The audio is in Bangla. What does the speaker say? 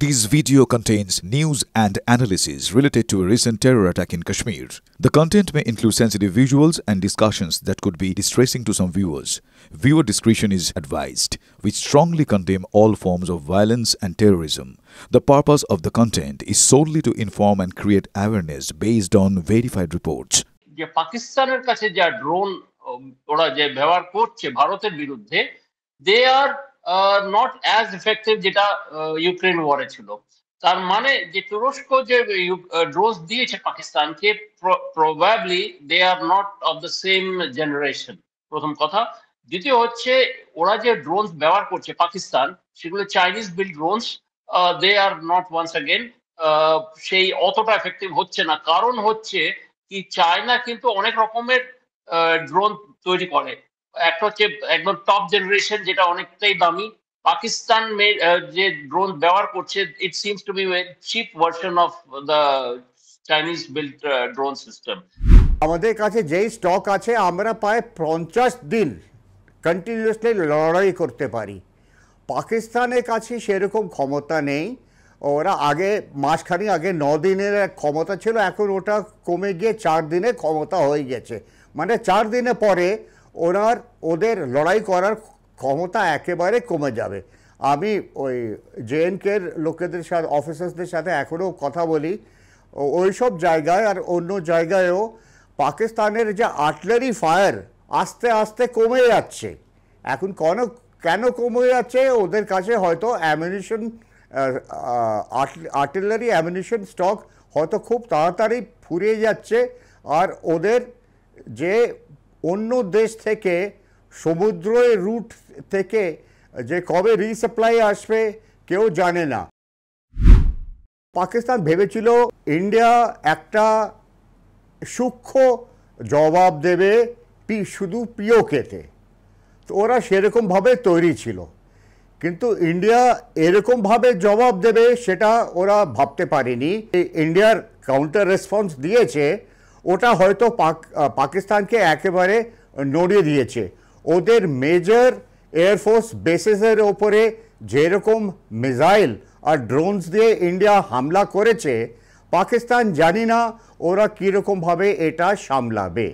This video contains news and analysis related to a recent terror attack in Kashmir. The content may include sensitive visuals and discussions that could be distressing to some viewers. Viewer discretion is advised. We strongly condemn all forms of violence and terrorism. The purpose of the content is solely to inform and create awareness based on verified reports. যে পাকিস্তানের কাছে যা ড্রোন ওরা যে ব্যবহার করছে ভারতের বিরুদ্ধে, they are not as effective যেটা ইউক্রেন ওয়ারে ছিল। তার মানে যে তুরস্ক যে ড্রোনস দিয়েছে পাকিস্তানকে, probably they are not of the same generation, প্রথম কথা। দ্বিতীয় হচ্ছে ওরা যে ড্রোনস ব্যবহার করছে পাকিস্তান, সেগুলো Chinese build drones, they are not once again সেই অতটা এফেক্টিভ হচ্ছে না। কারণ হচ্ছে কি, চায়না কিন্তু অনেক রকমের ড্রোন তৈরি করে। একটা হচ্ছে একদম টপ জেনারেশন, যেটা অনেকটাই দামি। পাকিস্তান যে ড্রোন ব্যবহার করছে, it seems to be cheap version of the Chinese build drone system. আমাদের কাছে যেই স্টক আছে, আমরা প্রায় 50 দিন কন্টিনিউয়াসলি লড়াই করতে পারি। পাকিস্তানের কাছে সেরকম ক্ষমতা নেই। ওরা আগে মাসখানি আগে 9 দিনের ক্ষমতা ছিল, এখন ওটা কমে গিয়ে 4 দিনের ক্ষমতা হয়ে গেছে। মানে 4 দিনের পরে ওদের লড়াই করার ক্ষমতা একেবারে কমে যাবে। আমি ওই জেএনকের লোকেদের সাথে, অফিসার্সদের সাথে এখনও কথা বলি। ওই সব জায়গায় আর অন্য জায়গায়ও পাকিস্তানের যে আর্টিলারি ফায়ার আস্তে আস্তে কমে যাচ্ছে। এখন কেন কমে যাচ্ছে? ওদের কাছে হয়তো অ্যামিনিশন, আর্টিলারি অ্যামিনিশন স্টক হয়তো খুব তাড়াতাড়ি ফুরিয়ে যাচ্ছে। আর ওদের যে অন্য দেশ থেকে সমুদ্রের রুট থেকে যে কবে রিসাপ্লাই আসবে কেউ জানে না। পাকিস্তান ভেবেছিল ইন্ডিয়া একটা সূক্ষ্ম জবাব দেবে শুধু পিওকেতে, তো ওরা সেরকমভাবে তৈরি ছিল। কিন্তু ইন্ডিয়া এরকমভাবে জবাব দেবে সেটা ওরা ভাবতে পারেনি। ইন্ডিয়ার কাউন্টার রেসপন্স দিয়েছে, ওটা হয়তো পাকিস্তানকে একেবারে নড়িয়ে দিয়েছে। ওদের মেজর এয়ারফোর্স বেসেসের ওপরে যেরকম মিসাইল আর ড্রোনস দিয়ে ইন্ডিয়া হামলা করেছে, পাকিস্তান জানি না ওরা কীরকমভাবে এটা সামলাবে।